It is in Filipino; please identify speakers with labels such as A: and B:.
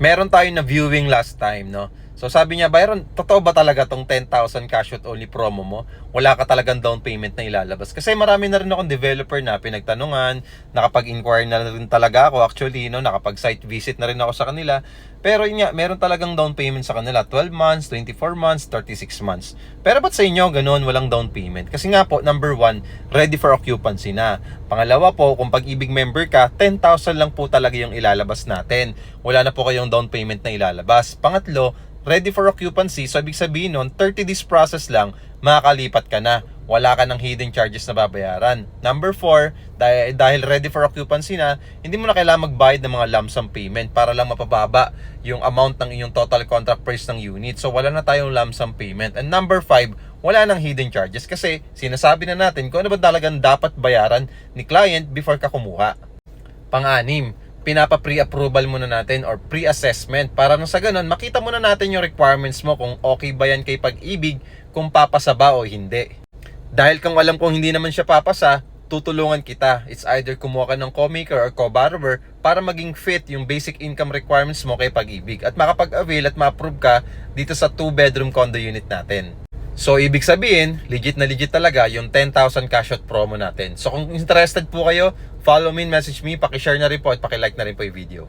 A: meron tayo na viewing last time, no? So sabi niya, Byron, totoo ba talaga tong 10,000 cash out only promo mo? Wala ka talagang down payment na ilalabas. Kasi marami na rin akong developer na pinagtanungan, nakapag-inquire na rin talaga ako actually, no? Nakapag-site visit na rin ako sa kanila. Pero yun nga, meron talagang down payment sa kanila, 12 months, 24 months, 36 months. Pero ba't sa inyo ganun, walang down payment? Kasi nga po, number 1, ready for occupancy na. Pangalawa po, kung Pag-ibig member ka, 10,000 lang po talaga yung ilalabas natin. Wala na po kayong down payment na ilalabas. Pangatlo, ready for occupancy. So, ibig sabihin nun, 30 days process lang, makakalipat ka na. Wala ka ng hidden charges na babayaran. Number 4, dahil ready for occupancy na, hindi mo na kailangan magbayad ng mga lump sum payment para lang mapababa yung amount ng inyong total contract price ng unit. So, wala na tayong lump sum payment. And number 5, wala nang hidden charges kasi sinasabi na natin kung ano ba talagang dapat bayaran ni client before ka kumuha. Pang-anim, pinapa-pre-approval muna natin or pre-assessment para nang sa ganun, makita muna natin yung requirements mo kung okay ba yan kay Pag-ibig, kung papasa ba o hindi. Dahil kung alam kong hindi naman siya papasa, tutulungan kita. It's either kumuha ka ng co-maker or co-borrower para maging fit yung basic income requirements mo kay Pag-ibig at makapag-avail at ma-approve ka dito sa 2-bedroom condo unit natin. So, ibig sabihin, legit na legit talaga yung 10,000 cash out promo natin. So, kung interested po kayo, follow me, message me, pakishare na rin po at pakilike na rin po yung video.